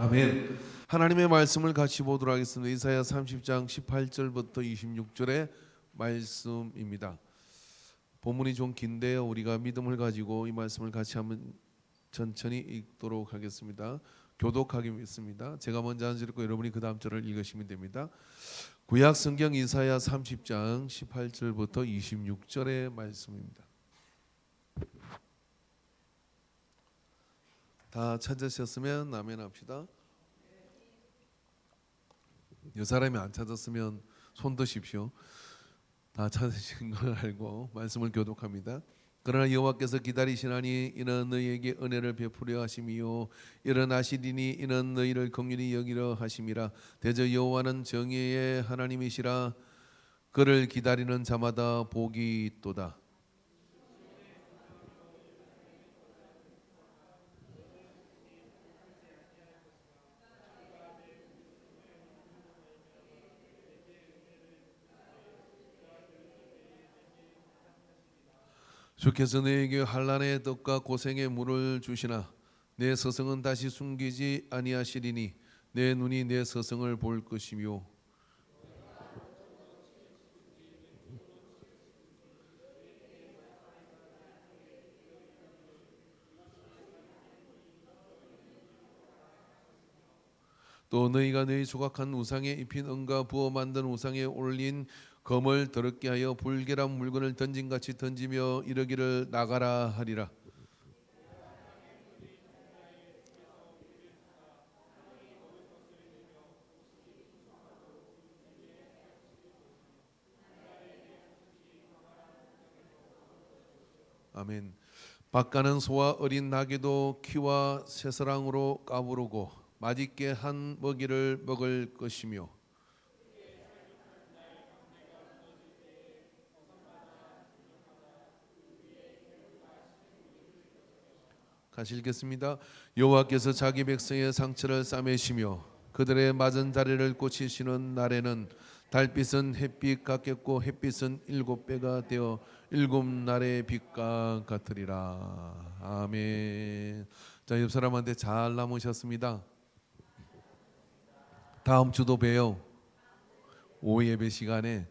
아멘. 하나님의 말씀을 같이 보도록 하겠습니다. 이사야 30장 18절부터 26절의 말씀입니다. 본문이 좀 긴데요. 우리가 믿음을 가지고 이 말씀을 같이 한번 천천히 읽도록 하겠습니다. 교독하게 믿습니다. 제가 먼저 한 절 읽고 여러분이 그 다음 절을 읽으시면 됩니다. 구약 성경 이사야 30장 18절부터 26절의 말씀입니다. 다 찾으셨으면 아멘 합시다. 이 사람이 안 찾았으면 손 드십시오. 다 찾으신 걸 알고 말씀을 교독합니다. 그러나 여호와께서 기다리시나니 이는 너희에게 은혜를 베푸려 하심이요 일어나시리니 이는 너희를 긍휼히 여기려 하심이라. 대저 여호와는 정의의 하나님이시라. 그를 기다리는 자마다 복이 있도다. 주께서 너에게 환난의 떡과 고생의 물을 주시나 내 서성은 다시 숨기지 아니하시리니 내 눈이 내 서성을 볼 것이며 또 너희가 너희 조각한 우상에 입힌 은과 부어 만든 우상에 올린 검을 더럽게 하여 불결한 물건을 던진같이 던지며 이르기를 나가라 하리라. 아멘. 밭가는 소와 어린 나귀도 키와 새사랑으로 까부르고 맛있게 한 먹이를 먹을 것이며 같이 읽겠습니다. 여호와께서 자기 백성의 상처를 싸매시며 그들의 맞은 다리를 고치시는 날에는 달빛은 햇빛 같겠고 햇빛은 7배가 되어 7날의 빛과 같으리라. 아멘. 자, 옆 사람한테 잘 남으셨습니다. 다음 주도 봬요. 오후 예배 시간에.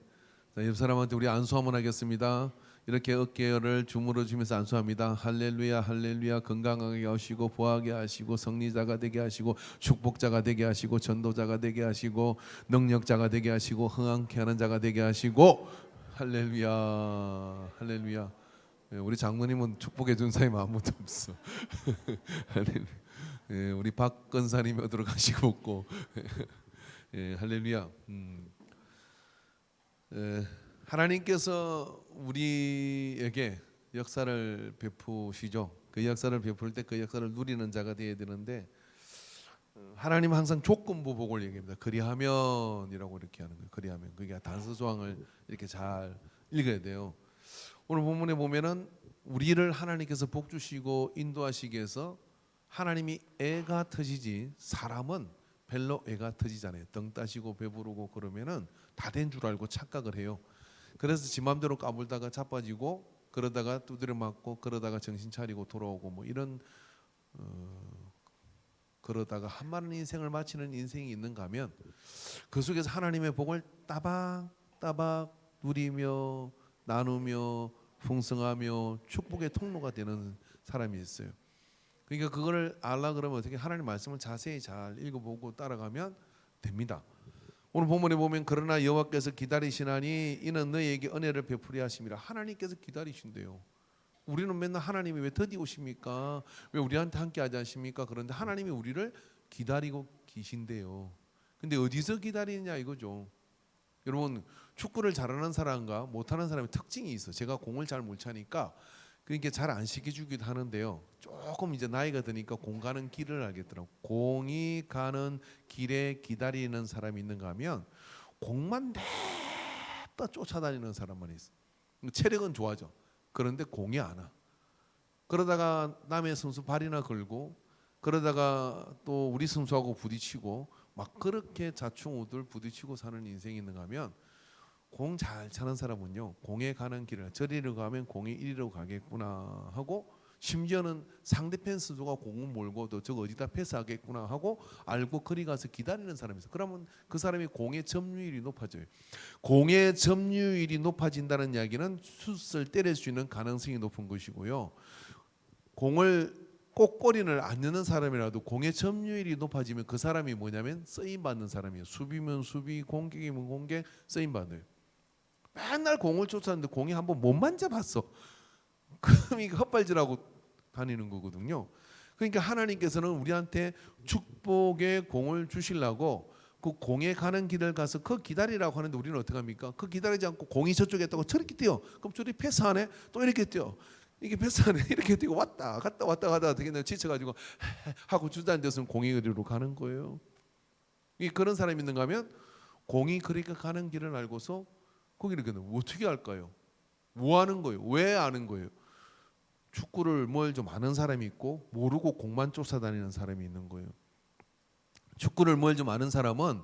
자, 옆 사람한테 우리 안수 한번 하겠습니다. 이렇게 어깨를 주물어 주면서 안수합니다. 할렐루야 할렐루야. 건강하게 하시고 부하게 하시고 승리자가 되게 하시고 축복자가 되게 하시고 전도자가 되게 하시고 능력자가 되게 하시고 흥황케 하는 자가 되게 하시고 할렐루야 할렐루야. 우리 장모님은 축복해 준 사람이 아무도 없어. 할렐루야. 우리 박 권사님이 어디로 가시고 없고. 할렐루야. 하나님께서 우리에게 역사를 베푸시죠. 그 역사를 베풀 때 그 역사를 누리는 자가 되어야 되는데 하나님은 항상 조건부 복을 얘기합니다. 그리하면이라고 이렇게 하는 거예요. 그리하면 그게 단서 조항을 이렇게 잘 읽어야 돼요. 오늘 본문에 보면은 우리를 하나님께서 복 주시고 인도하시기 위해서 하나님이 애가 터지지 사람은 별로 애가 터지잖아요. 등 따시고 배부르고 그러면은 다 된 줄 알고 착각을 해요. 그래서 지 맘대로 까불다가 자빠지고 그러다가 두드려 맞고 그러다가 정신 차리고 돌아오고 뭐 이런 그러다가 한마른 인생을 마치는 인생이 있는가 하면 그 속에서 하나님의 복을 따박따박 누리며 나누며 풍성하며 축복의 통로가 되는 사람이 있어요. 그러니까 그거를 알라 그러면 어떻게 하나님 말씀을 자세히 잘 읽어보고 따라가면 됩니다. 오늘 본문에 보면 그러나 여호와께서 기다리시나니 이는 너희에게 은혜를 베푸려 하심이라. 하나님께서 기다리신대요. 우리는 맨날 하나님이 왜 더디 오십니까? 왜 우리한테 함께 하지 않습니까? 그런데 하나님이 우리를 기다리고 계신대요. 근데 어디서 기다리느냐 이거죠. 여러분 축구를 잘하는 사람과 못하는 사람의 특징이 있어. 제가 공을 잘 못 차니까 그러니까 잘 안 시켜주기도 하는데요. 조금 이제 나이가 드니까 공 가는 길을 알겠더라고. 공이 가는 길에 기다리는 사람이 있는가 하면 공만 냅다 쫓아다니는 사람만 있어. 체력은 좋아져. 그런데 공이 안 와. 그러다가 남의 선수 발이나 걸고 그러다가 또 우리 선수하고 부딪히고 막 그렇게 자충우돌 부딪히고 사는 인생이 있는가 하면 공 잘 차는 사람은요 공에 가는 길을 저리로 가면 공이 이리로 가겠구나 하고 심지어는 상대편 선수가 공을 몰고도 저거 어디다 패스하겠구나 하고 알고 거리 가서 기다리는 사람이 있어. 그러면 그 사람이 공의 점유율이 높아져요. 공의 점유율이 높아진다는 이야기는 슛을 때릴 수 있는 가능성이 높은 것이고요. 공을 꽃꼬리를 안 넣는 사람이라도 공의 점유율이 높아지면 그 사람이 뭐냐면 쓰임 받는 사람이에요. 수비면 수비, 공격이면 공격, 쓰임 받아요. 맨날 공을 쫓았는데 공이 한번 못 만져봤어. 그럼 이거 헛발질하고 다니는 거거든요. 그러니까 하나님께서는 우리한테 축복의 공을 주시려고 그 공에 가는 길을 가서 그 기다리라고 하는데 우리는 어떻게 합니까? 그 기다리지 않고 공이 저쪽에 있다고 저렇게 뛰어. 그럼 저리 패스하네. 또 이렇게 뛰어. 이게 패스하네. 이렇게 뛰고 왔다 갔다 왔다 갔다 어떻게 지쳐가지고 하고 주저앉아서는 공이 그리로 가는 거예요. 이 그런 사람이 있는가 하면 공이 그러니까 가는 길을 알고서 거기를 그냥 어떻게 할까요? 뭐 하는 거예요? 왜 아는 거예요? 축구를 뭘 좀 아는 사람이 있고 모르고 공만 쫓아다니는 사람이 있는 거예요. 축구를 뭘 좀 아는 사람은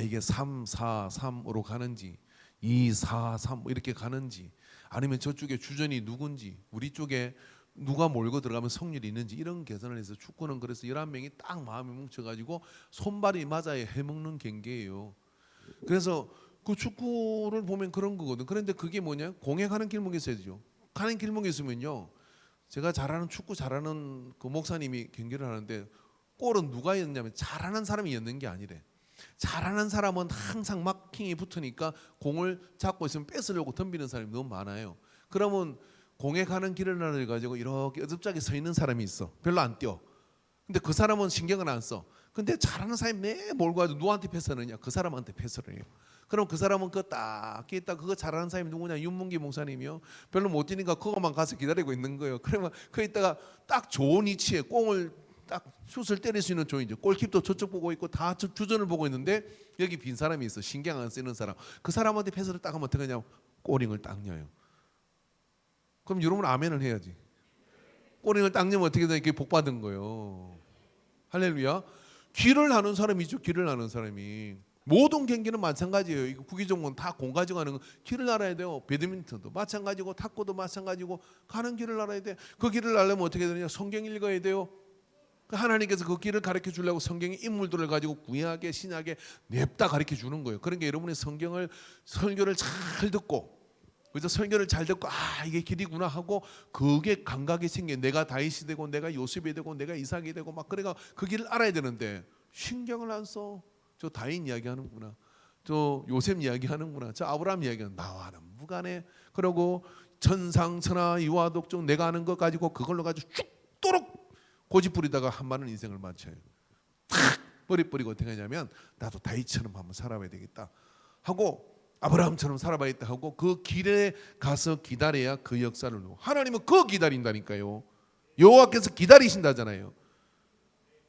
이게 3, 4, 3으로 가는지 2, 4, 3 이렇게 가는지 아니면 저쪽에 주전이 누군지 우리 쪽에 누가 몰고 들어가면 성률이 있는지 이런 계산을 해서 축구는 그래서 11명이 딱 마음이 뭉쳐가지고 손발이 맞아야 해먹는 경기예요. 그래서 그 축구를 보면 그런 거거든. 그런데 그게 뭐냐? 공에 가는 길목이 있어야죠. 가는 길목이 있으면요. 제가 잘하는 축구 잘하는 그 목사님이 경기를 하는데 골은 누가 였냐면 잘하는 사람이 였는 게 아니래. 잘하는 사람은 항상 마킹이 붙으니까 공을 잡고 있으면 뺏으려고 덤비는 사람이 너무 많아요. 그러면 공에 가는 길을 나를 가지고 이렇게 어줍잖게 서 있는 사람이 있어. 별로 안 뛰어. 근데 그 사람은 신경을 안 써. 근데 잘하는 사람이 매 몰고 가지고 누구한테 패스하느냐? 그 사람한테 패스를 해요. 그럼 그 사람은 그거 딱 있다 그거 잘하는 사람이 누구냐? 윤문기 목사님이요. 별로 못 뛰니까 그거만 가서 기다리고 있는 거예요. 그러면 그 있다가 딱 좋은 위치에 공을 딱 슛을 때릴 수 있는 조인이죠. 골킵도 저쪽 보고 있고 다 주전을 보고 있는데 여기 빈 사람이 있어. 신경 안 쓰는 사람. 그 사람한테 패스를 딱 하면 어떻게 하냐? 꼬링을 딱 넣어요. 그럼 여러분 아멘을 해야지. 꼬링을 딱 넣으면 어떻게 되냐? 이게 복 받은 거예요. 할렐루야. 길을 아는 사람이죠. 길을 아는 사람이. 모든 경기는 마찬가지예요. 이거 구기종은 다 공 가져가는 거 길을 알아야 돼요. 배드민턴도 마찬가지고 탁구도 마찬가지고 가는 길을 알아야 돼. 그 길을 알려면 어떻게 되느냐? 성경 읽어야 돼요. 하나님께서 그 길을 가르쳐 주려고 성경의 인물들을 가지고 구약에 신약에 냅다 가르쳐 주는 거예요. 그러니까 여러분이 설교를 잘 듣고 그래서 설교를 잘 듣고 이게 길이구나 하고 그게 감각이 생겨. 내가 다윗이 되고 내가 요셉이 되고 내가 이삭이 되고 막 그래가 그 길을 알아야 되는데 신경을 안 써. 저 다윗 이야기하는구나. 저 요셉 이야기하는구나. 저 아브라함 이야기하는 나와는 무관해. 그러고 천상천하 유아독종 내가 아는 것 가지고 그걸로 가지고 죽도록 고집 부리다가 한 많은 인생을 마쳐요. 탁 버리고 어떻게 하냐면 나도 다윗처럼 한번 살아봐야 되겠다 하고 아브라함처럼 살아봐야겠다 하고 그 길에 가서 기다려야 그 역사를 누고 하나님은 그거 기다린다니까요. 여호와께서 기다리신다잖아요.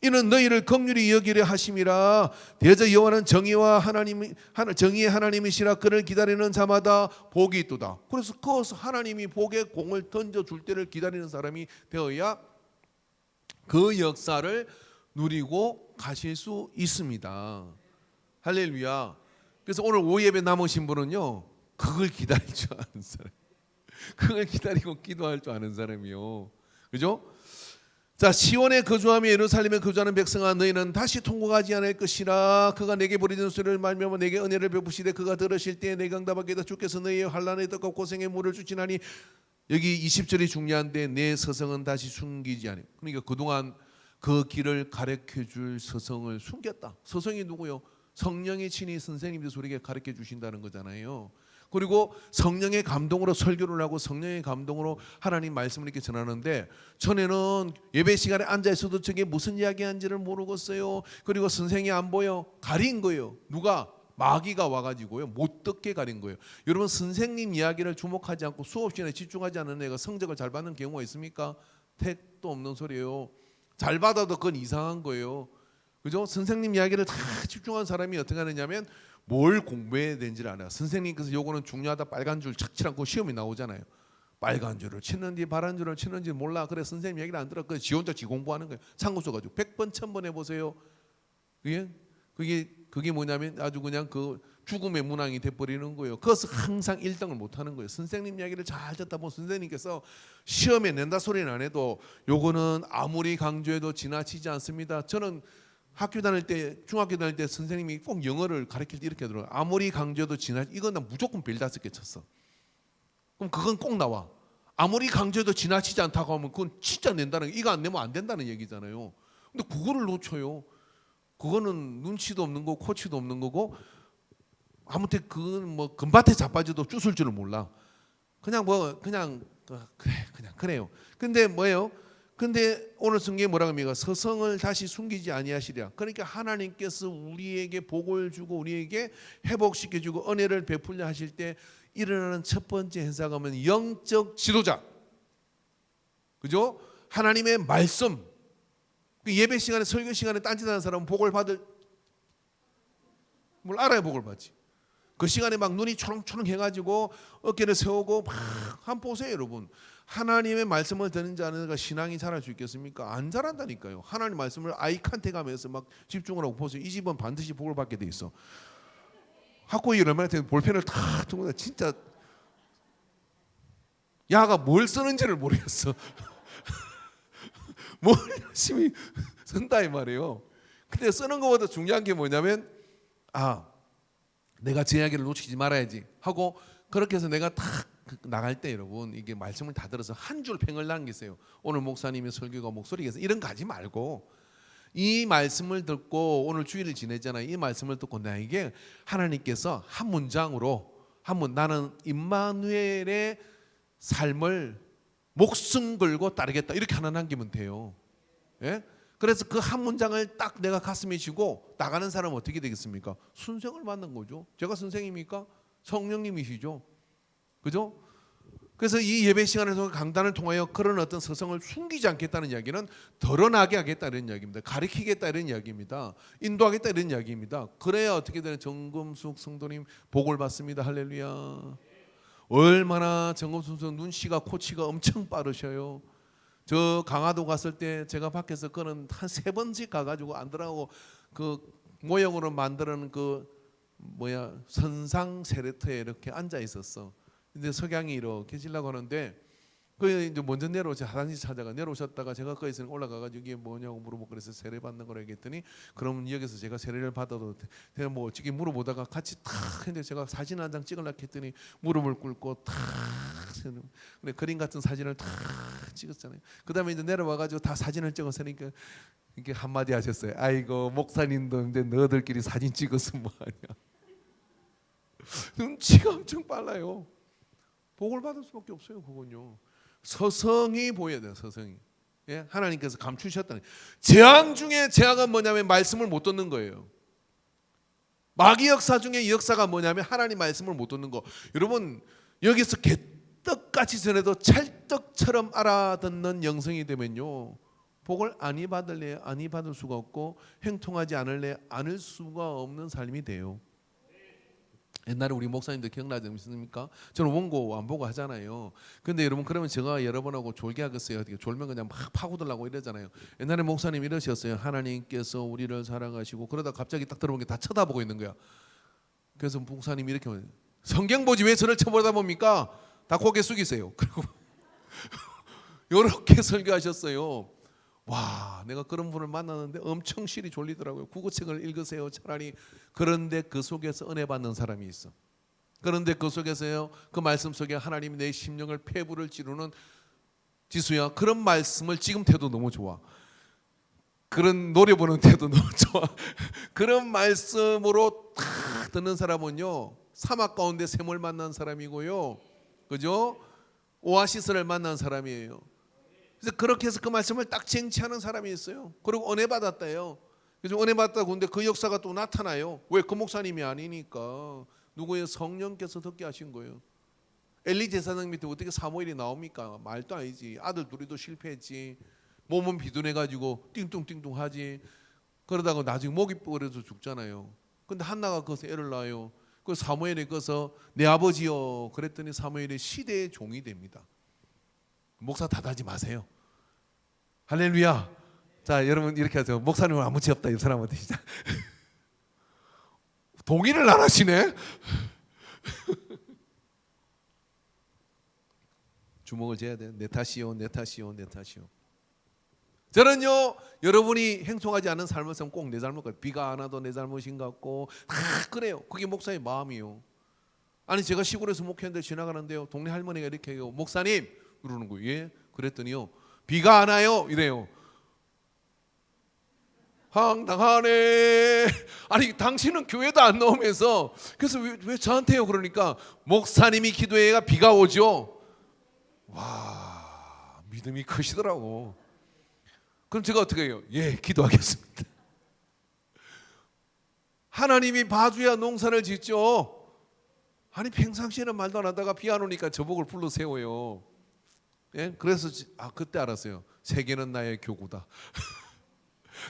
이는 너희를 긍휼히 여기려 하심이라. 대저 여호와는 정의의 하나님이시라. 그를 기다리는 자마다 복이 있도다. 그래서 그 하나님이 복의 공을 던져줄 때를 기다리는 사람이 되어야 그 역사를 누리고 가실 수 있습니다. 할렐루야. 그래서 오늘 오예배 남으신 분은요 그걸 기다릴 줄 아는 사람, 그걸 기다리고 기도할 줄 아는 사람이요. 그죠? 자, 시온에 거주하며 예루살렘에 거주하는 백성아 너희는 다시 통곡하지 않을 것이라. 그가 내게 버리는 소리를 말미암아 내게 은혜를 베푸시되 그가 들으실 때에 내가 응답하겠다. 주께서 너희의 환난의 떡과 고생의 물을 주시나니. 여기 20절이 중요한데 내 서성은 다시 숨기지 아니. 그러니까 그동안 그 길을 가르쳐 줄 서성을 숨겼다. 서성이 누구요? 성령의 친히 선생님께서 우리에게 가르쳐 주신다는 거잖아요. 그리고 성령의 감동으로 설교를 하고 성령의 감동으로 하나님 말씀을 이렇게 전하는데 전에는 예배 시간에 앉아 있어도 저게 무슨 이야기하는지를 모르겠어요. 그리고 선생이 안 보여. 가린 거예요. 누가? 마귀가 와가지고요 못 듣게 가린 거예요. 여러분 선생님 이야기를 주목하지 않고 수업 시간에 집중하지 않는 애가 성적을 잘 받는 경우가 있습니까? 택도 없는 소리예요. 잘 받아도 그건 이상한 거예요. 그죠? 선생님 이야기를 다 집중한 사람이 어떻게 하느냐면 뭘 공부해야 되는지를 알아요. 선생님께서 요거는 중요하다 빨간 줄 착 칠하고 시험이 나오잖아요. 빨간 줄을 치는지 파란 줄을 치는지 몰라. 그래 선생님 얘기를 안 들어. 지 혼자 지 공부하는 거예요. 참고 써가지고 100번 1000번 해보세요. 그게 뭐냐면 아주 그냥 그 죽음의 문항이 돼버리는 거예요. 그래서 항상 1등을 못하는 거예요. 선생님 이야기를 잘 듣다 보면 선생님께서 시험에 낸다 소리는 안 해도 요거는 아무리 강조해도 지나치지 않습니다. 저는 학교 다닐 때, 중학교 다닐 때 선생님이 꼭 영어를 가르칠 때 이렇게 하더라고요. 아무리 강조해도 이건 난 무조건 벨 5개 쳤어. 그럼 그건 꼭 나와. 아무리 강조해도 지나치지 않다고 하면 그건 진짜 낸다는 거, 이거 안 내면 안 된다는 얘기잖아요. 근데 그거를 놓쳐요. 그거는 눈치도 없는 거고 코치도 없는 거고, 아무튼 그건 뭐 금밭에 자빠져도 주술 줄을 몰라. 그냥 그래요. 근데 뭐예요? 근데 오늘 성경에 뭐라고 합니까? 서성을 다시 숨기지 아니하시리라. 그러니까 하나님께서 우리에게 복을 주고 우리에게 회복시켜 주고 은혜를 베풀려 하실 때 일어나는 첫 번째 행사가 뭐냐면 영적 지도자. 그죠? 하나님의 말씀. 예배 시간에, 설교 시간에 딴짓하는 사람은 복을 받을, 뭘 알아야 복을 받지. 그 시간에 막 눈이 초롱초롱 해가지고 어깨를 세우고 막 한번 보세요, 여러분. 하나님의 말씀을 듣는 자가 신앙이 자랄 수 있겠습니까? 안 자란다니까요. 하나님 말씀을 아이 컨택하면서 막 집중을 하고 보세요. 이 집은 반드시 복을 받게 돼 있어. 학교에 얼마나 되면 볼펜을 탁 두고 진짜 야가 뭘 쓰는지를 모르겠어. 뭘 열심히 쓴다 이 말이에요. 근데 쓰는 것보다 중요한 게 뭐냐면 내가 제 이야기를 놓치지 말아야지 하고, 그렇게 해서 내가 탁 나갈 때 여러분 이게 말씀을 다 들어서 한 줄 팽을 남기세요. 오늘 목사님의 설교가 목소리에서 이런 거 하지 말고 이 말씀을 듣고 오늘 주일을 지내잖아요. 이 말씀을 듣고 나에게 하나님께서 한 문장으로 나는 임마누엘의 삶을 목숨 걸고 따르겠다 이렇게 하나 남기면 돼요. 예? 그래서 그 한 문장을 딱 내가 가슴에 쥐고 나가는 사람은 어떻게 되겠습니까? 순생을 받는 거죠. 제가 선생님입니까? 성령님이시죠. 그죠? 그래서 이 예배 시간에서 강단을 통하여 그런 어떤 서성을 숨기지 않겠다는 이야기는 드러나게 하겠다 이런 이야기입니다. 가르치겠다 이런 이야기입니다. 인도하겠다 이런 이야기입니다. 그래야 어떻게 되는 정금숙 성도님 복을 받습니다. 할렐루야. 얼마나 정금숙 눈치가 코치가 엄청 빠르셔요. 저 강화도 갔을 때 제가 밖에서 그는 한 3번씩 가가지고 안들하고 그 모형으로 만드는 그 선상 세레터에 이렇게 앉아 있었어. 근데 석양이 이렇게 지려고 하는데 그 이제 먼저 화장실 찾아가 내려오셨다가 제가 거기서 올라가가지고 이게 뭐냐고 물어보고 그래서 세례 받는 거라 했더니 그럼 여기서 제가 세례를 받아도 제가 뭐 어떻게 물어보다가 같이 탁 했는데 제가 사진 한 장 찍으려고 했더니 무릎을 꿇고 탁 근데 그림 같은 사진을 탁 찍었잖아요. 그 다음에 이제 내려와가지고 다 사진을 찍었으니까 이렇게 한마디 하셨어요. 아이고 목사님도 이제 너희들끼리 사진 찍었으 뭐하냐. 눈치가 엄청 빨라요. 복을 받을 수밖에 없어요. 그건요. 서성이 보여야 돼요. 서성이. 예? 하나님께서 감추셨다는. 재앙 중에 재앙은 뭐냐면 말씀을 못 듣는 거예요. 마귀 역사 중에 역사가 뭐냐면 하나님 말씀을 못 듣는 거. 여러분 여기서 개떡같이 전해도 찰떡처럼 알아듣는 영성이 되면요, 복을 아니 받을래 아니 받을 수가 없고 행통하지 않을래 않을 수가 없는 삶이 돼요. 옛날에 우리 목사님들 기억나지 않습니까? 저는 원고 안 보고 하잖아요. 근데 여러분 그러면 제가 여러분하고 졸게하겠어요? 졸면 그냥 막 파고들라고 이러잖아요. 옛날에 목사님 이러셨어요. 하나님께서 우리를 사랑하시고, 그러다 갑자기 딱 들어본 게 다 쳐다보고 있는 거야. 그래서 목사님이 이렇게 말해요. 성경 보지 왜 저를 쳐다봅니까? 다 고개 숙이세요. 그리고 이렇게 설교하셨어요. 와, 내가 그런 분을 만났는데 엄청 실이 졸리더라고요. 국어책을 읽으세요 차라리. 그런데 그 속에서 은혜 받는 사람이 있어. 그런데 그 속에서요, 그 말씀 속에 하나님이 내 심령을 폐부를 찌르는, 지수야 그런 말씀을 지금 태도 너무 좋아. 그런 노래 보는 태도 너무 좋아. 그런 말씀으로 탁 듣는 사람은요 사막 가운데 샘을 만난 사람이고요, 그죠? 오아시스를 만난 사람이에요. 그래서 그렇게 해서 그 말씀을 딱 쟁취하는 사람이 있어요. 그리고 은혜 받았다요. 그래서 은혜 받았다고 근데 그 역사가 또 나타나요. 왜? 그 목사님이 아니니까 누구의 성령께서 듣게 하신 거예요. 엘리 제사장 밑에 어떻게 사무엘이 나옵니까? 말도 아니지. 아들 둘이도 실패했지. 몸은 비둔해가지고 띵뚱띵뚱하지. 그러다가 나중에 목이 뻐려서 죽잖아요. 근데 한나가 거기서 애를 낳아요. 그 사무엘이 거기서 내 아버지요 그랬더니 사무엘이 시대의 종이 됩니다. 목사 탓하지 마세요. 할렐루야. 자, 여러분 이렇게 하죠. 목사님은 아무 죄 없다 이 사람한테 시작. 동의를 안 하시네. 주먹을 쥐어야 돼. 내 탓이요, 내 탓이요, 내 탓이요. 저는요, 여러분이 행동하지 않은 삶을 살면 꼭 내 잘못 같아요. 비가 안 와도 내 잘못인 것 같고 다 그래요. 그게 목사의 마음이요. 아니 제가 시골에서 목회하는데 지나가는데요, 동네 할머니가 이렇게 해요. 목사님 그러는 거예요. 예? 그랬더니요, 비가 안 와요 이래요. 황당하네. 아니 당신은 교회도 안 나오면서 그래서 왜 저한테요? 그러니까 목사님이 기도해야 비가 오죠. 와, 믿음이 크시더라고. 그럼 제가 어떻게 해요? 예, 기도하겠습니다. 하나님이 봐줘야 농사를 짓죠. 아니 평상시에는 말도 안 하다가 비 안 오니까 저복을 불러 세워요. 예? 그래서 그때 알았어요. 세계는 나의 교구다.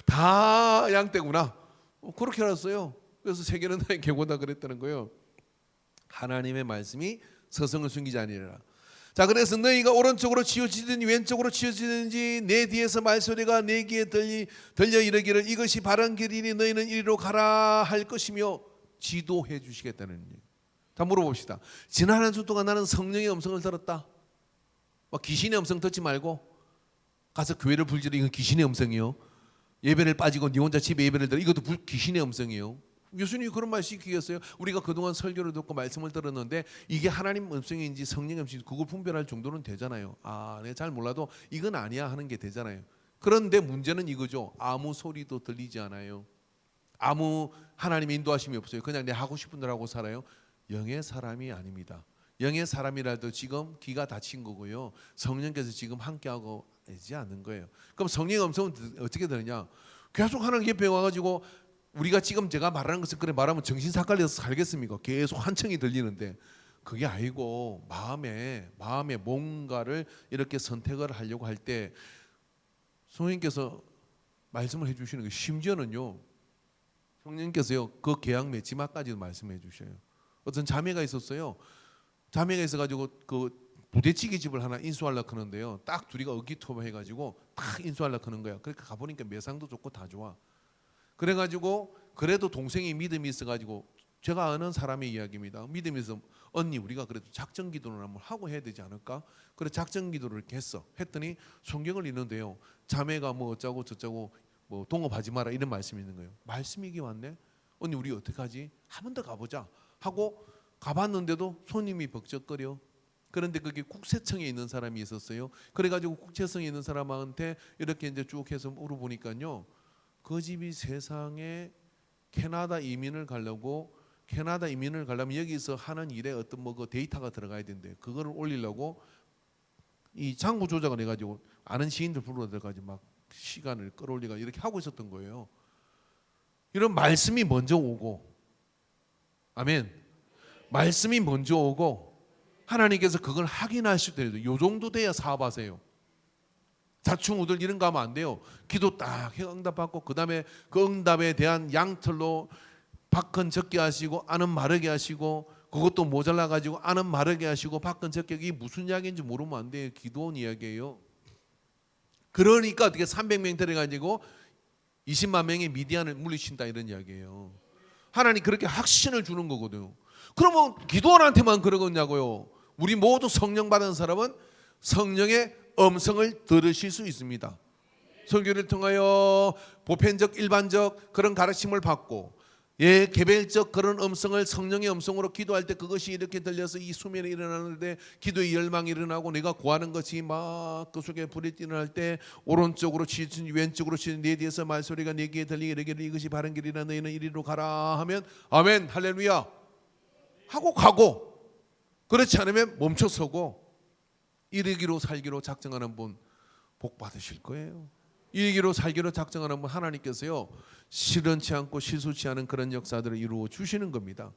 다 양떼구나. 그렇게 알았어요. 그래서 세계는 나의 교구다 그랬다는 거예요. 하나님의 말씀이 서성을 숨기지 아니하리라. 자, 그래서 너희가 오른쪽으로 치우치든지 왼쪽으로 치우치든지 내 뒤에서 말소리가 내 귀에 들려 이르기를 이것이 바른 길이니 너희는 이리로 가라 할 것이며 지도해 주시겠다는 얘기예요. 다 물어봅시다. 지난 한 주 동안 나는 성령의 음성을 들었다. 막 귀신의 음성 듣지 말고 가서 교회를 불지르, 이건 귀신의 음성이요. 예배를 빠지고 네 혼자 집에 예배를 들어, 이것도 귀신의 음성이요. 교수님이 그런 말 시키겠어요? 우리가 그동안 설교를 듣고 말씀을 들었는데 이게 하나님 음성인지 성령의 음성인지 그걸 분별할 정도는 되잖아요. 내가 잘 몰라도 이건 아니야 하는 게 되잖아요. 그런데 문제는 이거죠. 아무 소리도 들리지 않아요. 아무 하나님의 인도하심이 없어요. 그냥 내 하고 싶은 대로 하고 살아요. 영의 사람이 아닙니다. 영의 사람이라도 지금 귀가 닫힌 거고요. 성령께서 지금 함께하고 있지 않는 거예요. 그럼 성령의 음성은 어떻게 되느냐? 계속 하나님 옆에 와가지고 우리가 지금 제가 말하는 것을 그래 말하면 정신 삭갈려서 살겠습니까? 계속 환청이 들리는데 그게 아니고 마음에 뭔가를 이렇게 선택을 하려고 할 때 성령님께서 말씀을 해주시는 게, 심지어는요 성령님께서요 그 계약 맺지마까지도 말씀해 주셔요. 어떤 자매가 있었어요. 자매가 있어가지고 그 부대찌개 집을 하나 인수하려고 하는데요, 딱 둘이가 의기투합해가지고 딱 인수하려고 하는 거야. 그러니까 가보니까 매상도 좋고 다 좋아. 그래가지고 그래도 동생이 믿음이 있어가지고, 제가 아는 사람의 이야기입니다. 믿음이 있어, 언니 우리가 그래도 작전 기도를 한번 하고 해야 되지 않을까? 그래 작전 기도를 이렇게 했더니 성경을 읽는데요, 자매가 뭐 어쩌고 저쩌고 뭐 동업하지 마라 이런 말씀이 있는 거예요. 말씀이 이게 왔네. 언니 우리 어떡하지? 한 번 더 가보자 하고 가봤는데도 손님이 벅적거려. 그런데 그게 국세청에 있는 사람이 있었어요. 그래가지고 국세청에 있는 사람한테 이렇게 이제 쭉 해서 물어보니까요, 그 집이 세상에 캐나다 이민을 가려면 여기서 하는 일에 어떤 뭐 그 데이터가 들어가야 된대. 그거를 올리려고 이 장구 조작을 해가지고 아는 시인들 불러 들어가지고 막 시간을 끌어올리가 이렇게 하고 있었던 거예요. 이런 말씀이 먼저 오고, 아멘. 말씀이 먼저 오고 하나님께서 그걸 확인하실 때도 요 정도 돼야 사업하세요. 자충우들 이런 거 하면 안 돼요. 기도 딱 해 응답받고 그 다음에 그 응답에 대한 양털로 밖은 적게 하시고 안은 마르게 하시고, 그것도 모자라 가지고 안은 마르게 하시고 밖은 적게, 이게 무슨 이야기인지 모르면 안 돼요. 기도원 이야기예요. 그러니까 어떻게 300명 데려가지고 20만 명의 미디안을 물리친다 이런 이야기예요. 하나님 그렇게 확신을 주는 거거든요. 그러면 기도원한테만 그러겠냐고요. 우리 모두 성령 받은 사람은 성령의 음성을 들으실 수 있습니다. 설교를 통하여 보편적 일반적 그런 가르침을 받고 개별적 그런 음성을 성령의 음성으로 기도할 때 그것이 이렇게 들려서 이 수면에 일어나는데 기도의 열망이 일어나고 내가 구하는 것이 막 그 속에 불이 일어날 때 오른쪽으로 치든지 왼쪽으로 치든지 내 뒤에서 말소리가 내 귀에 들리게 이르기를 이것이 바른 길이라 너희는 이리로 가라 하면 아멘 할렐루야 하고 가고, 그렇지 않으면 멈춰서고 이르기로 살기로 작정하는 분 복 받으실 거예요. 이르기로 살기로 작정하는 분 하나님께서요 실현치 않고 실수치 않은 그런 역사들을 이루어 주시는 겁니다.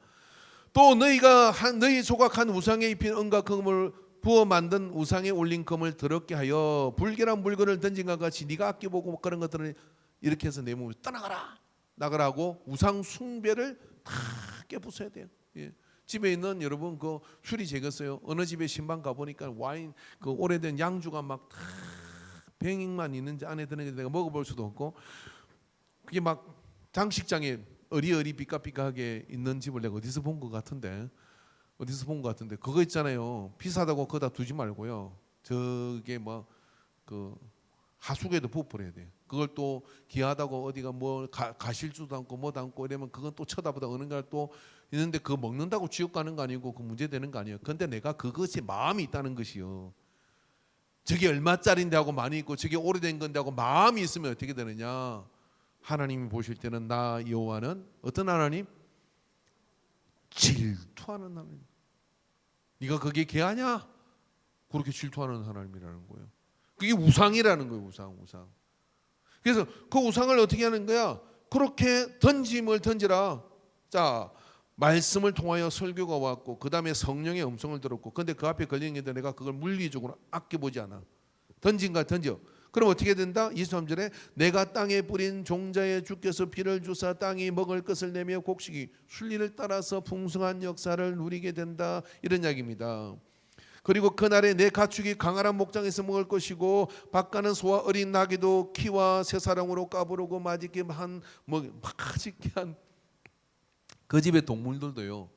또 너희가 너희 조각한 우상에 입힌 은과 금을 부어 만든 우상에 올린 금을 더럽게 하여 불결한 물건을 던진 것 같이 네가 아껴보고 그런 것들을 이렇게 해서 내 몸을 떠나가라 나가라고 우상 숭배를 다 깨부숴야 돼요. 집에 있는 여러분 그 술이 제겼어요. 어느 집에 신방 가보니까 와인 그 오래된 양주가 막 병만 있는지 안에 드는 게 내가 먹어볼 수도 없고, 그게 막 장식장에 어리어리 삐까삐까하게 있는 집을 내가 어디서 본 것 같은데 그거 있잖아요. 비싸다고 거기다 두지 말고요. 저게 뭐 그 하수구에도 부풀어야 돼. 그걸 또 귀하다고 어디가 뭐 가실주도 않고 뭐 담고 이러면 그건 또 쳐다보다 어느 날 또 있는데 그거 먹는다고 지옥 가는 거 아니고 그 문제 되는 거 아니에요. 근데 내가 그것이 마음이 있다는 것이요. 저게 얼마짜리인데 하고 많이 있고 저게 오래된 건데 하고 마음이 있으면 어떻게 되느냐? 하나님이 보실 때는 나 여호와는 어떤 하나님? 질투하는 하나님. 네가 그게 개하냐? 그렇게 질투하는 하나님이라는 거예요. 그게 우상이라는 거예요. 우상. 그래서 그 우상을 어떻게 하는 거야? 그렇게 던짐을 던지라. 자, 말씀을 통하여 설교가 왔고 그 다음에 성령의 음성을 들었고 근데 그 앞에 걸리는데 내가 그걸 물리적으로 아껴보지 않아. 던져. 그럼 어떻게 된다? 23절에 내가 땅에 뿌린 종자에 주께서 비를 주사 땅이 먹을 것을 내며 곡식이 순리를 따라서 풍성한 역사를 누리게 된다. 이런 이야기입니다. 그리고 그날에 내 가축이 강활한 목장에서 먹을 것이고 밭가는 소와 어린 나귀도 키와 새사랑으로 까부르고 맛있게 한 그 집의 동물들도요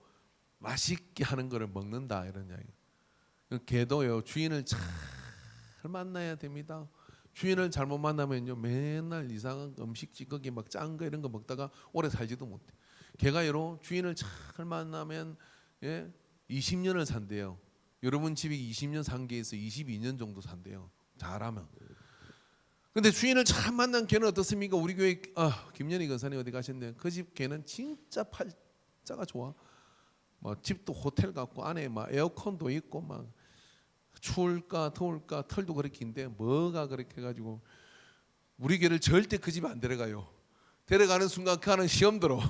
맛있게 하는 것을 먹는다 이런 이야기. 개도요 주인을 잘 만나야 됩니다. 주인을 잘못 만나면요 맨날 이상한 음식 찌꺼기 막 짠 거 이런 거 먹다가 오래 살지도 못해. 개가요 주인을 잘 만나면 20년을 산대요. 여러분 집이 20년 산 개에서 22년 정도 산대요. 잘하면. 근데 주인을 잘 만난 개는 어떻습니까? 우리 교회 김연희 권사님 어디 가셨네요. 그 집 개는 진짜 팔자가 좋아. 뭐 집도 호텔 같고 안에 막 에어컨도 있고 막 추울까 더울까 털도 그렇게 긴데 뭐가 그렇게 해가지고 우리 교회를 절대 그 집에 안 데려가요. 데려가는 순간 그 안은 시험 들어.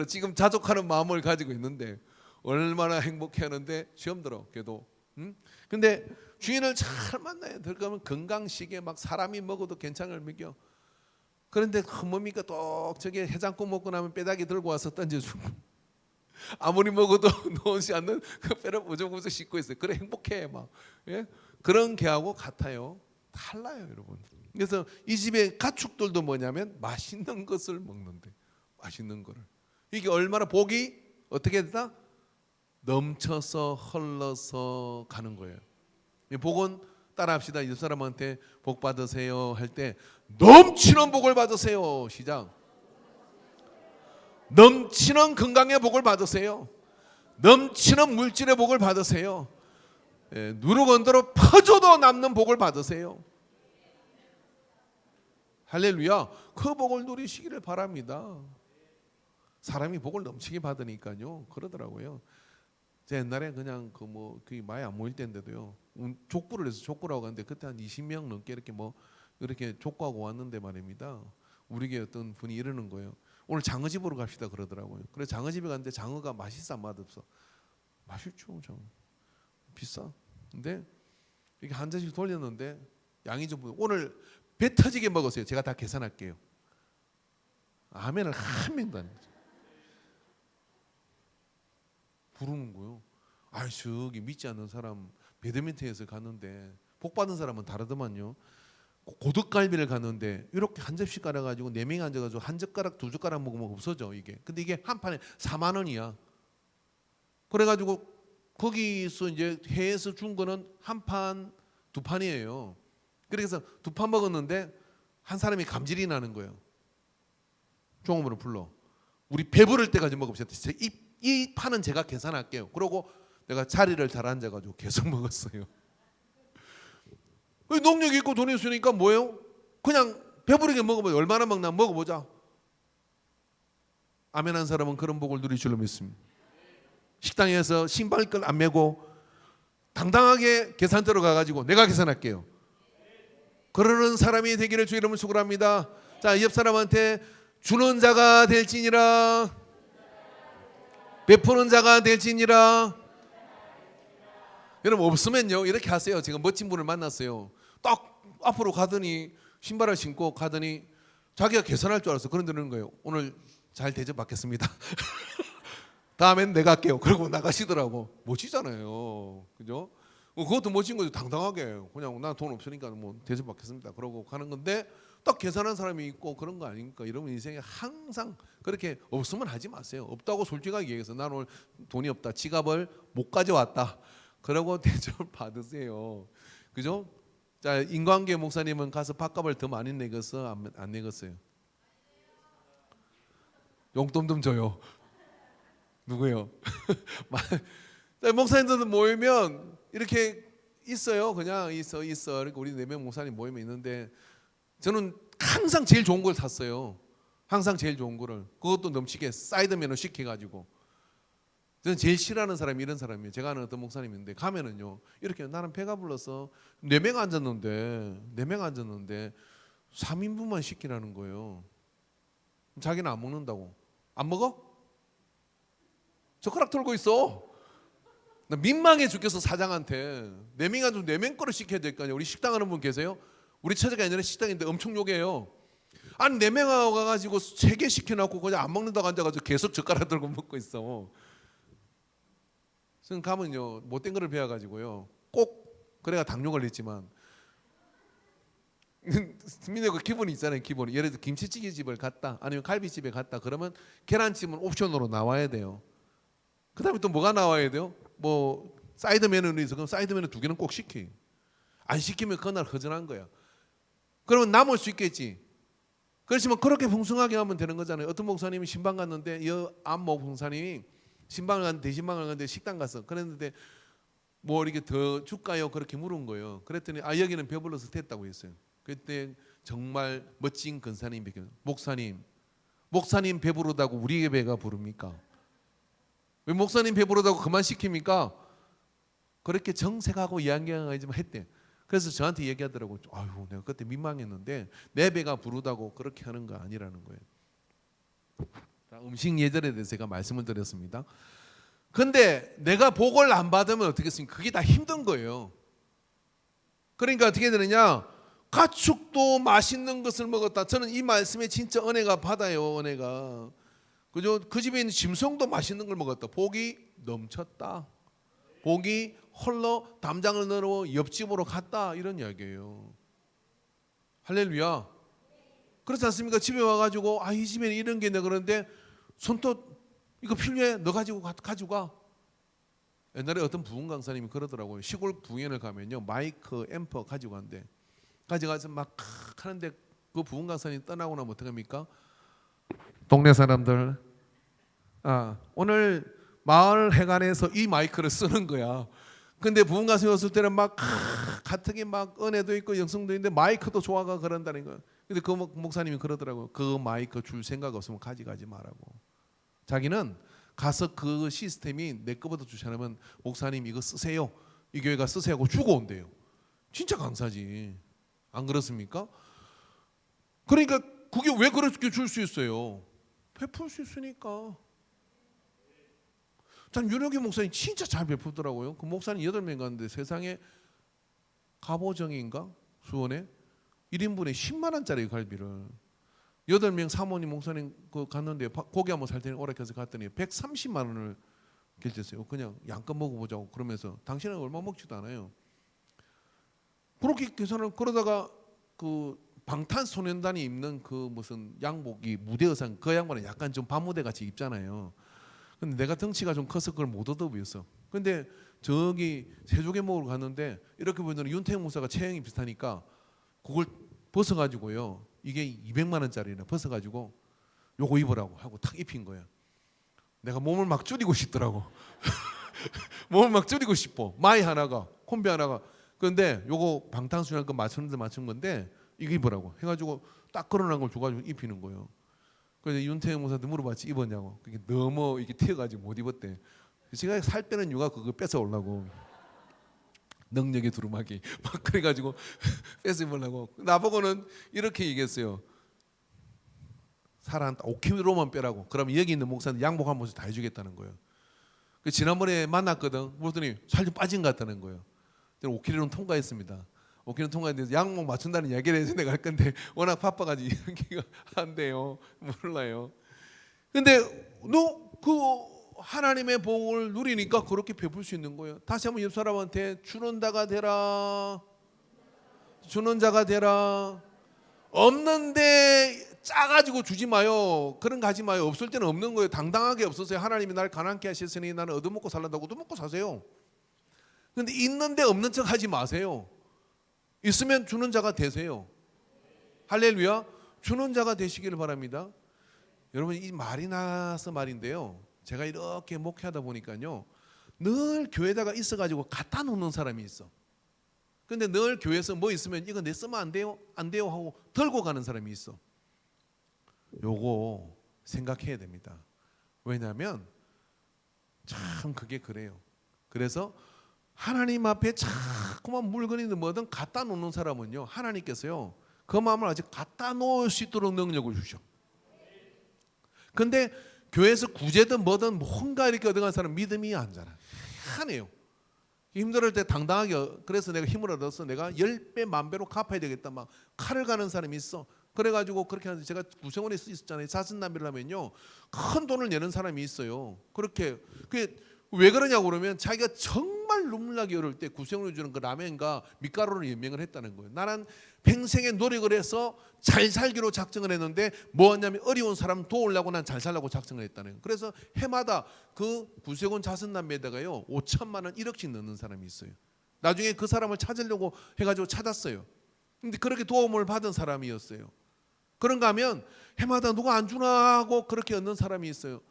지금 자족하는 마음을 가지고 있는데 얼마나 행복해하는데 시험 들어 걔도. 근데 주인을 잘 만나야 들어가면 건강식에 막 사람이 먹어도 괜찮을 먹여. 그런데 뭡니까 또 저게 해장국 먹고 나면 뼈다귀 들고 와서 던져주고 아무리 먹어도 놓지 않는 그 뼈를 우적우적 씻고 있어요. 그래 행복해 막. 그런 개하고 같아요. 달라요 여러분. 그래서 이 집의 가축들도 뭐냐면 맛있는 것을 먹는데 맛있는 거를 이게 얼마나 복이 어떻게 됐다? 넘쳐서 흘러서 가는 거예요. 복은 따라합시다. 옆 사람한테 복 받으세요 할 때 넘치는 복을 받으세요. 시작. 넘치는 건강의 복을 받으세요. 넘치는 물질의 복을 받으세요. 누르건대로 퍼져도 남는 복을 받으세요. 할렐루야. 그 복을 누리시기를 바랍니다. 사람이 복을 넘치게 받으니까요. 그러더라고요. 제 옛날에 그냥 그게 많이 안 모일 때인데도요. 족구를 해서 족구라고 하는데 그때 한 20명 넘게 이렇게 족구하고 왔는데 말입니다. 우리 교회 어떤 분이 이러는 거예요. 오늘 장어집으로 갑시다 그러더라고요. 그래서 장어집에 갔는데 장어가 맛있어 맛없어? 맛있죠. 장어. 비싸. 근데 이렇게 한 잔씩 돌렸는데 양이 좀 오늘 배 터지게 먹었어요. 제가 다 계산할게요. 아멘을 한 명도 안 했죠. 부르는 거요. 저기 믿지 않는 사람 배드민턴에서 갔는데 복 받은 사람은 다르더만요. 고등갈비를 갔는데 이렇게 한 접시 깔아가지고 4명이 앉아가지고 한 젓가락 2젓가락 먹으면 없어져 이게. 근데 이게 한 판에 4만 원이야. 그래가지고 거기서 이제 해에서 준 거는 한 판, 2판이에요. 그래서 2판 먹었는데 한 사람이 감질이 나는 거예요. 종업원을 불러. 우리 배부를 때까지 먹읍시다. 이 판은 제가 계산할게요. 그러고 내가 자리를 잘 앉아가지고 계속 먹었어요. 능력이 있고 돈이 있으니까 뭐예요? 그냥 배부르게 먹으면 얼마나 먹나 먹어보자. 아멘 한 사람은 그런 복을 누릴 줄로 믿습니다. 식당에서 신발끈 안 메고 당당하게 계산대로 가가지고 내가 계산할게요. 그러는 사람이 되기를 주 이름으로 축원합니다. 자, 옆 사람한테 주는 자가 될지니라 베푸는 자가 될지니라. 여러분 없으면요 이렇게 하세요. 제가 멋진 분을 만났어요. 딱 앞으로 가더니 신발을 신고 가더니 자기가 계산할 줄 알았어. 그러는 거예요. 오늘 잘 대접 받겠습니다. 다음엔 내가 할게요. 그러고 나가시더라고. 멋지잖아요. 그죠? 그것도 멋진 거죠. 당당하게 그냥 나 돈 없으니까 뭐 대접 받겠습니다. 그러고 가는 건데 딱 계산한 사람이 있고 그런 거 아닙니까? 여러분 인생에 항상 그렇게 없으면 하지 마세요. 없다고 솔직하게 얘기해서 나는 오늘 돈이 없다, 지갑을 못 가져왔다, 그러고 대접을 받으세요. 그죠? 자, 인관계 목사님은 가서 밥값을 더 많이 내겠어, 안 내겠어요? 용돈 좀 줘요. 누구요? 목사님들도 모이면 이렇게 있어요. 그냥 있어. 그러니까 우리 4명 목사님 모이면 있는데 저는 항상 제일 좋은 걸 샀어요. 항상 제일 좋은 거를. 그것도 넘치게 사이드면허 시켜가지고. 저는 제일 싫어하는 사람이 이런 사람이에요. 제가 아는 어떤 목사님인데 가면은요, 이렇게 나는 배가 불러서 4명 앉았는데 3인분만 시키라는 거예요. 자기는 안 먹는다고. 안 먹어? 젓가락 털고 있어. 나 민망해 죽겠어 사장한테. 4명 앉으면 4명 거를 시켜야 될 거 아니야. 우리 식당 하는 분 계세요? 우리 처제가 옛날에 식당인데 엄청 욕해요. 아니 4명 와가지고 3개 시켜놓고 그냥 안 먹는다고 앉아가지고 계속 젓가락 들고 먹고 있어. 그래서 가면요, 못된 거를 배워가지고요, 꼭, 그래가 당뇨 걸렸지만 민의 그 기본이 있잖아요. 기본이. 예를 들어 김치찌개 집을 갔다, 아니면 갈비집에 갔다 그러면 계란찜은 옵션으로 나와야 돼요. 그 다음에 또 뭐가 나와야 돼요? 뭐 사이드 메뉴는 있어. 그럼 사이드 메뉴 2개는 꼭 시켜. 안 시키면 그날 허전한 거야. 그러면 남을 수 있겠지. 그렇지만 그렇게 풍성하게 하면 되는 거잖아요. 어떤 목사님이 신방 갔는데, 이 안목 목사님이 대신방을 갔는데 식당 갔어. 그랬는데 뭐 이렇게 더 줄까요? 그렇게 물은 거예요. 그랬더니 여기는 배불러서 됐다고 했어요. 그때 정말 멋진 근사님 목사님 배부르다고 우리의 배가 부릅니까? 왜 목사님 배부르다고 그만 시킵니까? 그렇게 정색하고 이야기하지만 했대. 그래서 저한테 얘기하더라고. 아유, 내가 그때 민망했는데 내 배가 부르다고 그렇게 하는 거 아니라는 거예요. 음식 예절에 대해서 제가 말씀을 드렸습니다. 근데 내가 복을 안 받으면 어떻겠습니까? 그게 다 힘든 거예요. 그러니까 어떻게 되느냐? 가축도 맛있는 것을 먹었다. 저는 이 말씀에 진짜 은혜가 받아요. 은혜가. 그죠? 그 집에 있는 짐승도 맛있는 걸 먹었다. 복이 넘쳤다. 복이 홀로 담장을 넣어 옆집으로 갔다. 이런 이야기예요. 할렐루야. 그렇지 않습니까? 집에 와가지고 이 집에는 이런 게 있네. 그런데 손톱 이거 필요해? 너 가지고 가. 옛날에 어떤 부흥 강사님이 그러더라고요. 시골 부흥회를 가면요, 마이크 앰프 가지고 간대. 가져가서 막 하는데 그 부흥 강사님 떠나고 나면 어떡합니까? 동네 사람들, 오늘 마을 회관에서 이 마이크를 쓰는 거야. 근데 부흥 강사님 왔을 때는 막 가뜩이 막 은혜도 있고 영성도 있는데 마이크도 좋아가 그런다는 거야. 근데 그 목사님이 그러더라고요. 그 마이크 줄 생각 없으면 가져가지 말라고. 자기는 가서 그 시스템이 내 거보다 좋지 않으면 목사님 이거 쓰세요, 이 교회가 쓰세요 하고 주고 온대요. 진짜 강사지. 안 그렇습니까? 그러니까 그게 왜 그렇게 줄 수 있어요? 베풀 수 있으니까. 전 윤혁이 목사님 진짜 잘 베풀더라고요. 그 목사님 8명 갔는데 세상에 갑오정인가 수원에 1인분에 10만 원짜리 갈비를 8명 사모님 목사님 그 갔는데 고기 한번 살 테니 오락해서 갔더니 130만 원을 결제했어요. 그냥 양껏 먹어보자고. 그러면서 당신은 얼마 먹지도 않아요. 그렇게 계산을. 그러다가 그 방탄소년단이 입는 그 무슨 양복이 무대 의상, 그 양반은 약간 좀 밤무대 같이 입잖아요. 근데 내가 덩치가 좀 커서 그걸 못 얻어 보였어. 근데 저기 세조개 먹으러 갔는데 이렇게 보면 윤태영 목사가 체형이 비슷하니까 그걸 벗어가지고요, 이게 200만 원짜리나 벗어가지고 요거 입으라고 하고 탁 입힌 거야. 내가 몸을 막 줄이고 싶더라고. 몸을 막 줄이고 싶어. 마이 하나가, 콤비 하나가. 그런데 요거 방탄소년단 거 맞추는데 맞춘 건데 이거 입으라고 해가지고 딱 걸어놓은 걸 줘가지고 입히는 거예요. 그래서 윤태영 목사한테 물어봤지, 입었냐고. 그게 너무 이게 튀어가지고 못 입었대. 제가 살 빼는 이유가 그거 뺏어 오려고. 능력의 두루마기 막 그래가지고 뺏어 입으려고. 나보고는 이렇게 얘기했어요. 살 한 5kg만 빼라고. 그러면 여기 있는 목사한테 양복 한 번씩 다 해주겠다는 거예요. 지난번에 만났거든. 그랬더니 살 좀 빠진 것 같다는 거예요. 5kg는 통과했습니다. 5kg 통과했는데 양복 맞춘다는 이야기를 해서 내가 할 건데 워낙 바빠가지고 이야기가 안 돼요. 몰라요. 근데 너 그 하나님의 복을 누리니까 그렇게 베풀 수 있는 거예요. 다시 한번 옆 사람한테 주는 자가 되라. 주는 자가 되라. 없는데 짜가지고 주지 마요. 그런 거 하지 마요. 없을 때는 없는 거예요. 당당하게 없으세요. 하나님이 날 가난케 하셨으니 나는 얻어먹고 살란다고 얻어먹고 사세요. 근데 있는데 없는 척 하지 마세요. 있으면 주는 자가 되세요. 할렐루야. 주는 자가 되시기를 바랍니다. 여러분, 이 말이 나서 말인데요, 제가 이렇게 목회하다 보니까요, 늘 교회에다가 있어가지고 갖다 놓는 사람이 있어. 근데 늘 교회에서 뭐 있으면 이거 내 쓰면 안 돼요? 안 돼요? 하고 들고 가는 사람이 있어. 요거 생각해야 됩니다. 왜냐하면 참 그게 그래요. 그래서 하나님 앞에 자꾸만 물건이든 뭐든 갖다 놓는 사람은요, 하나님께서요 그 마음을 아직 갖다 놓을 수 있도록 능력을 주셔. 근데 교회에서 구제든 뭐든 뭔가 이렇게 얻어간 사람 믿음이 안 자라. 하네요. 힘들 때 당당하게, 그래서 내가 힘을 얻어서 내가 10배 만배로 갚아야 되겠다 막 칼을 가는 사람이 있어. 그래가지고 그렇게 하는데, 제가 구세원에 있었잖아요. 자선남비를 하면요 큰 돈을 내는 사람이 있어요. 그렇게 그게 왜 그러냐고 그러면 자기가 정말 눈물나게 어려울 때 구세원이 주는 그 라면과 밀가루를 연명을 했다는 거예요. 나는 평생에 노력을 해서 잘 살기로 작정을 했는데 뭐였냐면 어려운 사람 도우려고 난 잘 살라고 작정을 했다는 거예요. 그래서 해마다 그 구세원 자선남비에다가요 5천만 원 1억씩 넣는 사람이 있어요. 나중에 그 사람을 찾으려고 해가지고 찾았어요. 근데 그렇게 도움을 받은 사람이었어요. 그런가 하면 해마다 누가 안 주나 하고 그렇게 얻는 사람이 있어요.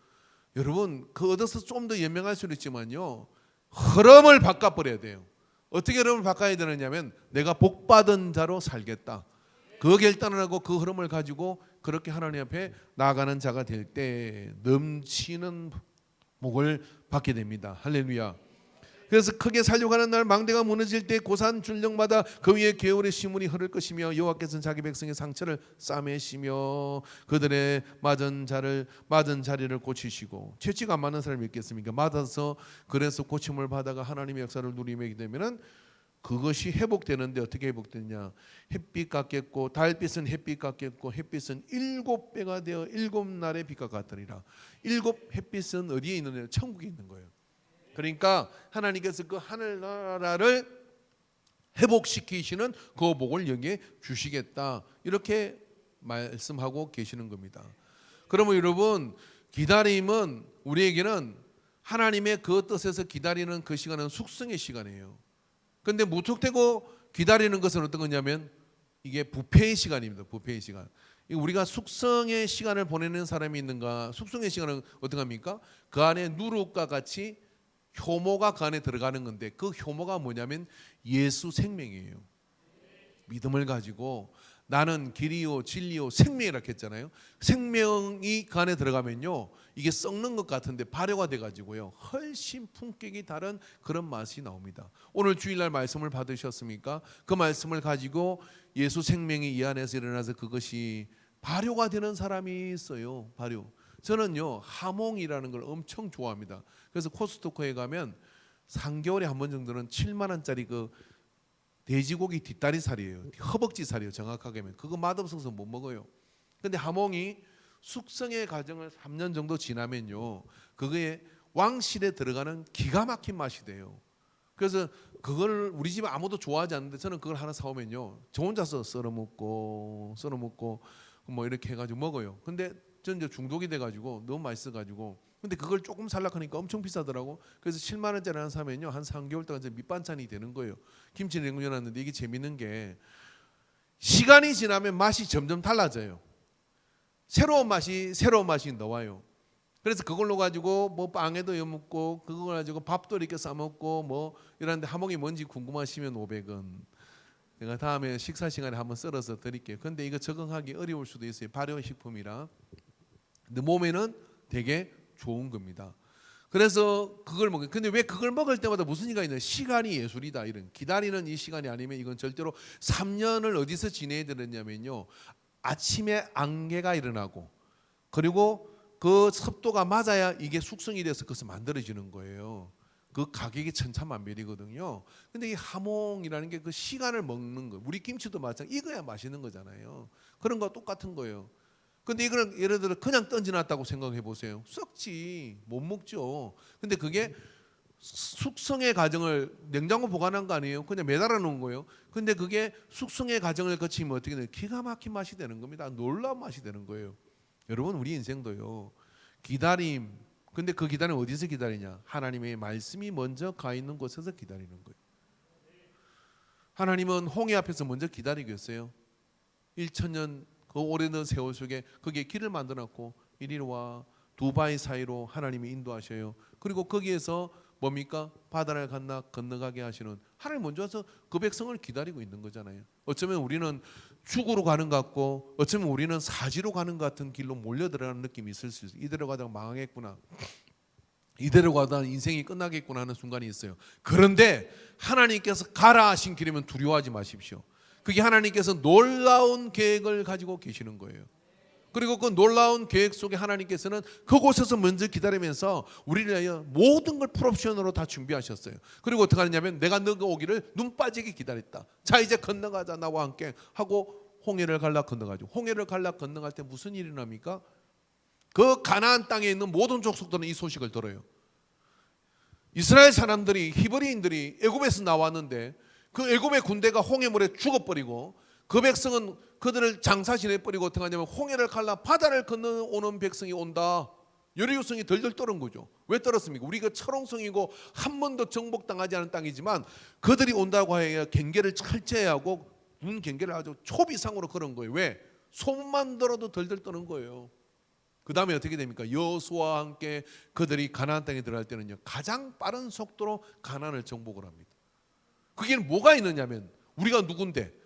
여러분, 그 얻어서 좀 더 연명할 수는 있지만요, 흐름을 바꿔버려야 돼요. 어떻게 흐름을 바꿔야 되느냐면 내가 복받은 자로 살겠다. 그 결단을 하고 그 흐름을 가지고 그렇게 하나님 앞에 나아가는 자가 될 때 넘치는 복을 받게 됩니다. 할렐루야. 그래서 크게 살려고 하는 날 망대가 무너질 때 고산 줄령마다 그 위에 개울의 시물이 흐를 것이며 여호와께서는 자기 백성의 상처를 싸매시며 그들의 맞은 자리를 고치시고. 채찍 안 맞는 사람이 있겠습니까? 맞아서 그래서 고침을 받아가 하나님의 역사를 누리게 되면은 그것이 회복되는데 어떻게 회복되느냐? 햇빛 같겠고 달빛은 햇빛 같겠고 햇빛은 7배가 되어 7날의 빛과 같으리라. 7 햇빛은 어디에 있느냐? 천국에 있는 거예요. 그러니까 하나님께서 그 하늘나라를 회복시키시는 그 복을 여기에 주시겠다, 이렇게 말씀하고 계시는 겁니다. 그러면 여러분, 기다림은 우리에게는 하나님의 그 뜻에서 기다리는 그 시간은 숙성의 시간이에요. 그런데 무턱대고 기다리는 것은 어떤 거냐면 이게 부패의 시간입니다. 부패의 시간. 우리가 숙성의 시간을 보내는 사람이 있는가? 숙성의 시간은 어떤 겁니까? 그 안에 누룩과 같이 효모가 그 안에 들어가는 건데, 그 효모가 뭐냐면 예수 생명이에요. 믿음을 가지고 나는 길이요 진리요 생명이라 했잖아요. 생명이 그 안에 들어가면요 이게 썩는 것 같은데 발효가 돼가지고요 훨씬 품격이 다른 그런 맛이 나옵니다. 오늘 주일날 말씀을 받으셨습니까? 그 말씀을 가지고 예수 생명이 이 안에서 일어나서 그것이 발효가 되는 사람이 있어요. 발효. 저는요 하몽이라는 걸 엄청 좋아합니다. 그래서 코스트코에 가면 3개월에 한 번 정도는 7만 원짜리 그 돼지고기 뒷다리 살이에요. 허벅지 살이에요. 정확하게 하면 그거 맛없어서 못 먹어요. 근데 하몽이 숙성의 과정을 3년 정도 지나면요 그거에 왕실에 들어가는 기가 막힌 맛이 돼요. 그래서 그걸 우리 집에 아무도 좋아하지 않는데 저는 그걸 하나 사오면요 저 혼자서 썰어 먹고 뭐 이렇게 해가지고 먹어요. 근데 전 이제 중독이 돼가지고 너무 맛있어가지고, 근데 그걸 조금 살려고 하니까 엄청 비싸더라고. 그래서 7만 원짜리 하나 사면요 한 3개월 동안 밑반찬이 되는 거예요. 김치 냉면하는데 이게 재밌는 게 시간이 지나면 맛이 점점 달라져요. 새로운 맛이 나와요. 그래서 그걸로 가지고 뭐 빵에도 여 먹고 그걸 가지고 밥도 이렇게 싸 먹고 뭐 이런데 하몽이 뭔지 궁금하시면 500원. 제가 다음에 식사 시간에 한번 썰어서 드릴게요. 근데 이거 적응하기 어려울 수도 있어요. 발효식품이라. 근데 몸에는 되게 좋은 겁니다. 그래서 그걸 먹어요. 근데 왜 그걸 먹을 때마다 무슨 이가 있냐? 시간이 예술이다. 이런 기다리는 이 시간이 아니면 이건 절대로 3년을 어디서 지내야 되느냐면요. 아침에 안개가 일어나고 그리고 그 습도가 맞아야 이게 숙성이 돼서 그것을 만들어지는 거예요. 그 가격이 천차만별이거든요. 근데 이 하몽이라는 게 그 시간을 먹는 거. 우리 김치도 마찬가지. 익어야 맛있는 거잖아요. 그런 거 똑같은 거예요. 근데 이거는 예를 들어 그냥 던져놨다고 생각해 보세요. 썩지 못 먹죠. 근데 그게 숙성의 과정을 냉장고 보관한 거 아니에요? 그냥 매달아 놓은 거예요. 근데 그게 숙성의 과정을 거치면 어떻게 돼요? 기가 막힌 맛이 되는 겁니다. 놀라운 맛이 되는 거예요. 여러분, 우리 인생도요, 기다림. 근데 그 기다림 어디서 기다리냐? 하나님의 말씀이 먼저 가 있는 곳에서 기다리는 거예요. 하나님은 홍해 앞에서 먼저 기다리고 있어요. 1000년 그 오래된 세월 속에 거기에 길을 만들어놨고, 이리로 와, 두바이 사이로 하나님이 인도하셔요. 그리고 거기에서 뭡니까? 바다를 건너가게 하시는 하나님 먼저 와서 그 백성을 기다리고 있는 거잖아요. 어쩌면 우리는 죽으로 가는 것 같고, 어쩌면 우리는 사지로 가는 것 같은 길로 몰려 들어가는 느낌이 있을 수 있어요. 이대로 가다가 망하겠구나, 이대로 가다가 인생이 끝나겠구나 하는 순간이 있어요. 그런데 하나님께서 가라 하신 길이면 두려워하지 마십시오. 그게 하나님께서 놀라운 계획을 가지고 계시는 거예요. 그리고 그 놀라운 계획 속에 하나님께서는 그곳에서 먼저 기다리면서 우리를 위하여 모든 걸 풀옵션으로 다 준비하셨어요. 그리고 어떻게 하느냐면, 내가 너가 오기를 눈 빠지게 기다렸다. 자, 이제 건너가자, 나와 함께 하고 홍해를 갈라 건너가죠. 홍해를 갈라 건너갈 때 무슨 일이 납니까? 그 가나안 땅에 있는 모든 족속들은 이 소식을 들어요. 이스라엘 사람들이, 히브리인들이 애굽에서 나왔는데 그 애굽의 군대가 홍해물에 죽어버리고, 그 백성은 그들을 장사시내 버리고 어떻게 하냐면, 홍해를 갈라 바다를 건너오는 백성이 온다. 여리고성이 덜덜 떨은 거죠. 왜 떨었습니까? 우리가 철옹성이고 한 번도 정복당하지 않은 땅이지만 그들이 온다고 하여 경계를 철저히 하고 눈 경계를 아주 초비상으로 걸은 거예요. 왜? 소문만 들어도 덜덜 떠는 거예요. 그 다음에 어떻게 됩니까? 여호수아와 함께 그들이 가나안 땅에 들어갈 때는요, 가장 빠른 속도로 가나안을 정복을 합니다. 그게 뭐가 있느냐면, 우리가 누군데?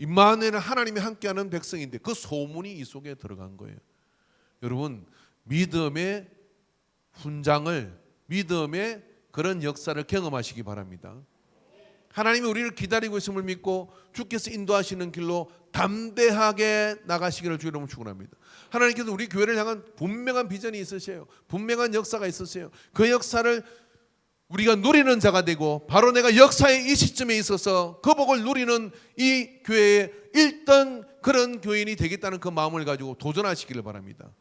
임마누엘은 하나님이 함께하는 백성인데 그 소문이 이 속에 들어간 거예요. 여러분, 믿음의 훈장을, 믿음의 그런 역사를 경험하시기 바랍니다. 하나님이 우리를 기다리고 있음을 믿고 주께서 인도하시는 길로 담대하게 나가시기를 주의 이름으로 축원합니다. 하나님께서 우리 교회를 향한 분명한 비전이 있으세요. 분명한 역사가 있으세요. 그 역사를 우리가 누리는 자가 되고, 바로 내가 역사의 이 시점에 있어서 그 복을 누리는 이 교회의 1등 그런 교인이 되겠다는 그 마음을 가지고 도전하시기를 바랍니다.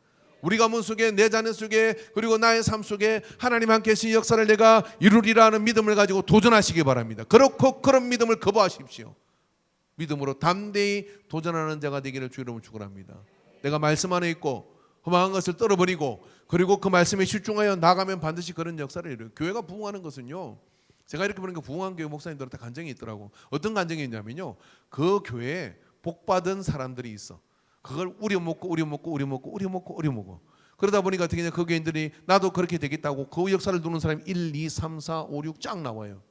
우리 가문 속에, 내 자녀 속에, 그리고 나의 삶 속에 하나님 함께 하신 역사를 내가 이루리라 하는 믿음을 가지고 도전하시기 바랍니다. 그렇고 그런 믿음을 거부하십시오. 믿음으로 담대히 도전하는 자가 되기를 주의 이름으로 축원합니다. 내가 말씀 안에 있고 험한 것을 떨어버리고, 그리고 그 말씀에 집중하여 나가면 반드시 그런 역사를 이뤄요. 교회가 부흥하는 것은요, 제가 이렇게 보니까 부흥한 교회 목사님들한테 간증이 있더라고. 어떤 간증이 있냐면요, 그 교회에 복받은 사람들이 있어. 그걸 우려먹고 그러다 보니까 어떻게 되냐, 그 교인들이 나도 그렇게 되겠다고 그 역사를 두는 사람이 1, 2, 3, 4, 5, 6 쫙 나와요.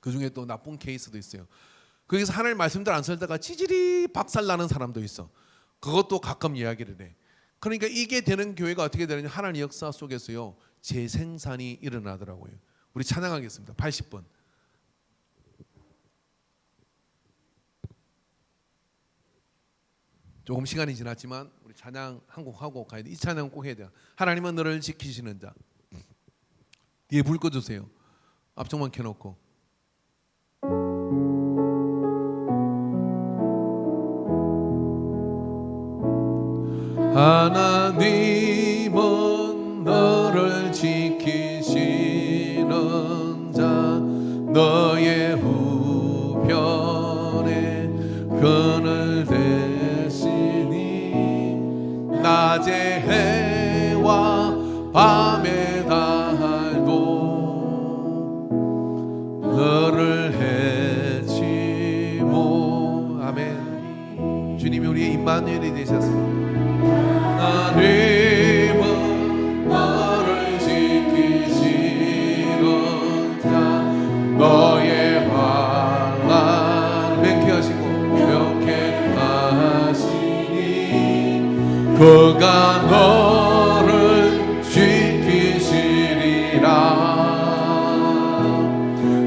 그 중에 또 나쁜 케이스도 있어요. 거기서 하나님 말씀들 안 설다가 지질이 박살나는 사람도 있어. 그것도 가끔 이야기를 해. 그러니까 이게 되는 교회가 어떻게 되느냐, 하나님 역사 속에서요, 재생산이 일어나더라고요. 우리 찬양하겠습니다. 80번. 조금 시간이 지났지만 우리 찬양 한 곡 하고 가야 돼. 이 찬양 꼭 해야 돼요. 하나님은 너를 지키시는 자. 뒤에 불 꺼주세요. 앞쪽만 켜놓고. 하나님은 너를 지키시는 자, 너의 우편에 편을 대시니, 낮의 해와 밤의 달도 너를 해치모. 아멘. 주님이 우리의 임마누엘이 되셨습니다. 하나님은 너를 지키시는 자, 너의 환난 명쾌하시니 그가 너를 지키시리라.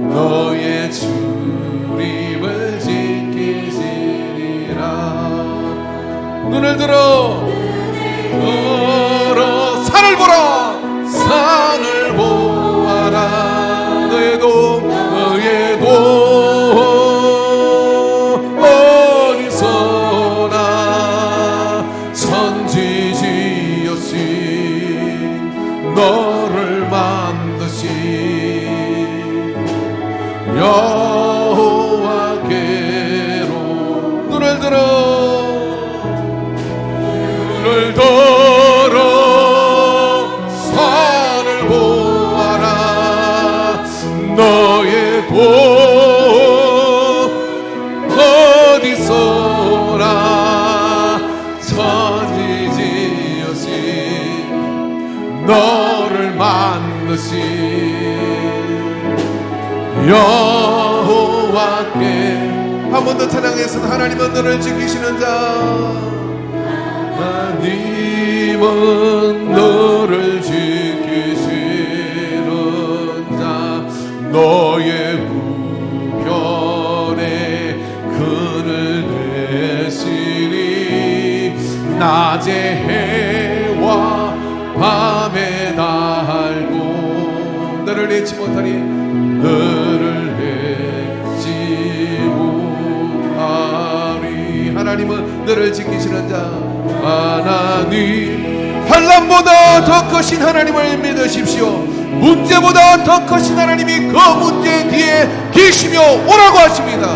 너의 출입을 지키시리라. 눈을 들어 산을 보라, 산을 보아라. 너의 도 어디서나 천지지으신 너를 만드신 여호와께로 눈을 들어 산을 보아라. 너의 복 어디서라. 천지지으신 너를 만드신 여호와께. 한 번 더 찬양해서 하나님은 너를 지키시는 자. 하나님은 너를 지키시는 자. 너의 우편에 그늘 되시니 낮에 해와 밤에 달고 너를 잊지 못하니 너를 잊지 못하리. 하나님은 너를 지키시는 자. 하나님 환난보다 더 크신 하나님을 믿으십시오. 문제보다 더 크신 하나님이 그 문제 뒤에 계시며 오라고 하십니다.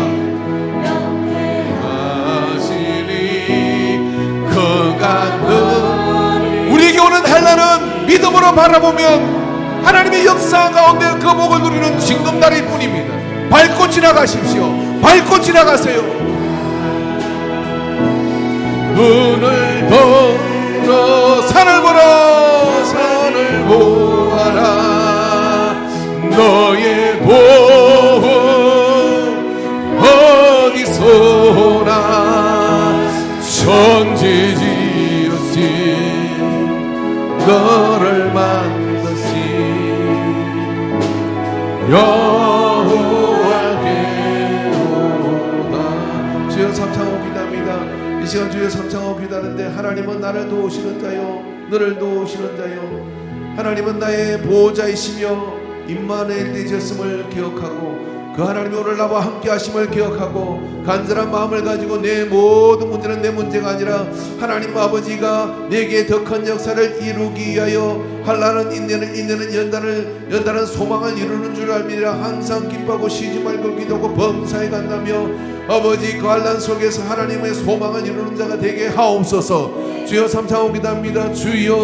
우리에게 오는 환난은 믿음으로 바라보면 하나님의 역사 가운데 그 복을 누리는 징검다리일 뿐입니다. 밟고 지나가십시오. 밟고 지나가세요. 눈을 들어 산을 보라. 산을 보아라. 너의 복 어디서나. 천지지으신 너를 만드신 여호와께로다. 주여 삼창하고 기도합니다. 이 시간 주여 삼창하고 기도하는데 하나님은 나를 도우시는 자요 너를 도우시는 자요. 하나님은 나의 보호자이시며 임마누엘 되셨음을 기억하고 그 하나님이 오늘 나와 함께 하심을 기억하고 간절한 마음을 가지고 내 모든 문제는 내 문제가 아니라 하나님 아버지가 내게 더 큰 역사를 이루기 위하여 환난은 인내는 연단은 소망을 이루는 줄 알미라. 항상 기뻐하고 쉬지 말고 기도하고 범사에 간다며 아버지 그 환난 속에서 하나님의 소망을 이루는 자가 되게 하옵소서. 주여 삼창하고 기도합니다. 주여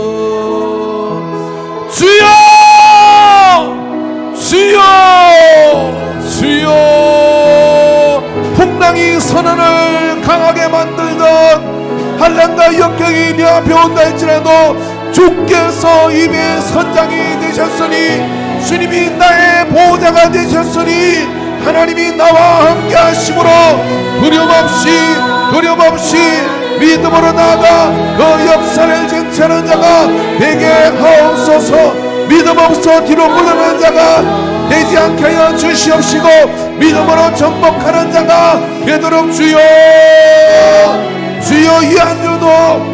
주여 주여 주여. 풍랑이 선언을 강하게 만들던 환난과 역경이 내 앞에 온다 할지라도 주께서 입의 선장이 되셨으니 주님이 나의 보호자가 되셨으니 하나님이 나와 함께 하심으로 두려움 없이 믿음으로 나아가 그 역사를 쟁취하는 자가 되게 하옵소서. 믿음 없어 뒤로 물러나는 자가 되지 않게 하여 주시옵시고 믿음으로 정복하는 자가 되도록 주여 이 한 주도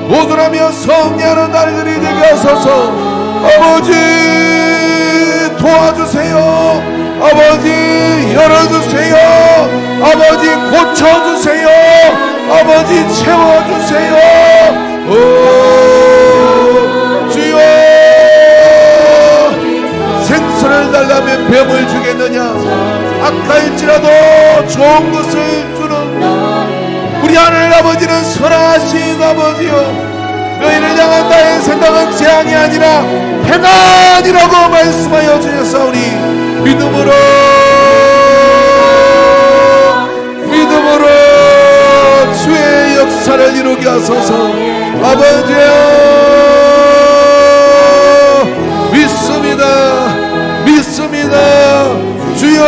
도전하며 성리하는 날들이 되게 하소서. 아버지 도와주세요. 아버지 열어주세요. 아버지 고쳐주세요. 아버지 채워주세요. 주여 생선을 달라면 뱀을 주겠느냐. 악할지라도 좋은 것을 주는 우리 하늘 아버지는 선하신 아버지요 너희를 향한 나의 생각은 재앙이 아니라 평안이라고 말씀하여 주셨사오니 믿음으로 주의 역사를 이루게 하소서. 아버지여 믿습니다. 주여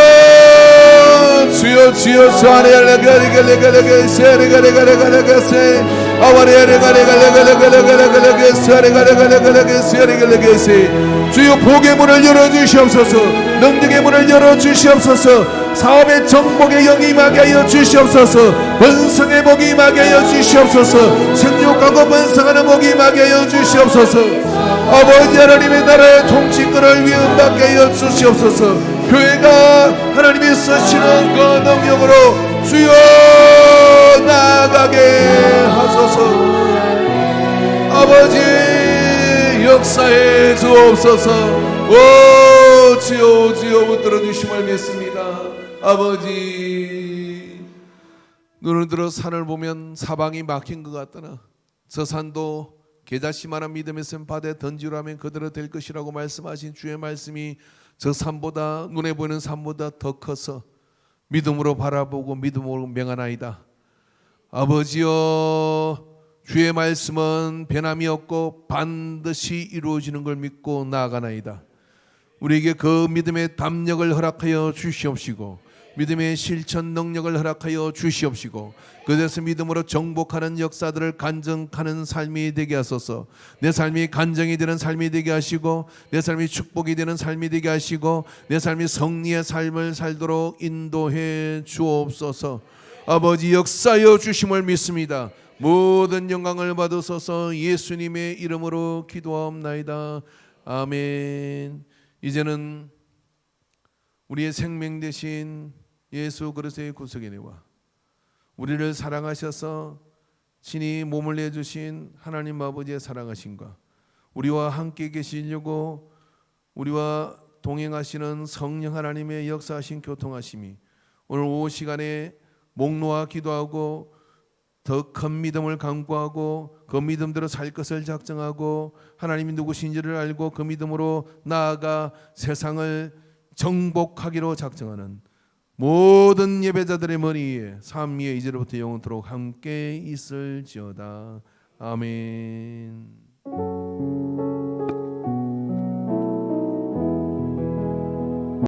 주여 복의 문을 열어주시옵소서. 능력의 문을 열어주시옵소서. 사업의 정복의 영이 임하게 하여 주시옵소서. 번성의 복이 임하게 하여 주시옵소서. 생육하고 번성하는 복이 임하게 하여 주시옵소서. 아버지 하나님의 나라의 통치권을 위임받게 하여 주시옵소서. 교회가 하나님이 쓰시는 그 능력으로 주여 나아가게 하소서. 아버지 역사해 주옵소서. 주여 붙들어 주심을 믿습니다. 아버지, 눈을 들어 산을 보면 사방이 막힌 것 같더나 저 산도 게다시만한 믿음의 샘 바다에 던지라면 그대로 될 것이라고 말씀하신 주의 말씀이 저 산보다, 눈에 보이는 산보다 더 커서 믿음으로 바라보고 믿음으로 명하나이다. 아버지여, 주의 말씀은 변함이 없고 반드시 이루어지는 걸 믿고 나아가나이다. 우리에게 그 믿음의 담력을 허락하여 주시옵시고 믿음의 실천 능력을 허락하여 주시옵시고 그래서 믿음으로 정복하는 역사들을 간증하는 삶이 되게 하소서. 내 삶이 간증이 되는 삶이 되게 하시고 내 삶이 축복이 되는 삶이 되게 하시고 내 삶이 승리의 삶을 살도록 인도해 주옵소서. 아버지, 역사여 주심을 믿습니다. 모든 영광을 받으소서. 예수님의 이름으로 기도하옵나이다. 아멘. 이제는 우리의 생명 되신 예수 그리스도의 구속의 은혜와 우리를 사랑하셔서 친히 몸을 내주신 하나님 아버지의 사랑하심과 우리와 함께 계시려고 우리와 동행하시는 성령 하나님의 역사하신 교통하심이 오늘 오후 시간에 목놓아 기도하고 더 큰 믿음을 강구하고 그 믿음대로 살 것을 작정하고 하나님이 누구신지를 알고 그 믿음으로 나아가 세상을 정복하기로 작정하는 모든 예배자들의 머리에 삶 위에 이제로부터 영원토록 함께 있을지어다. 아멘.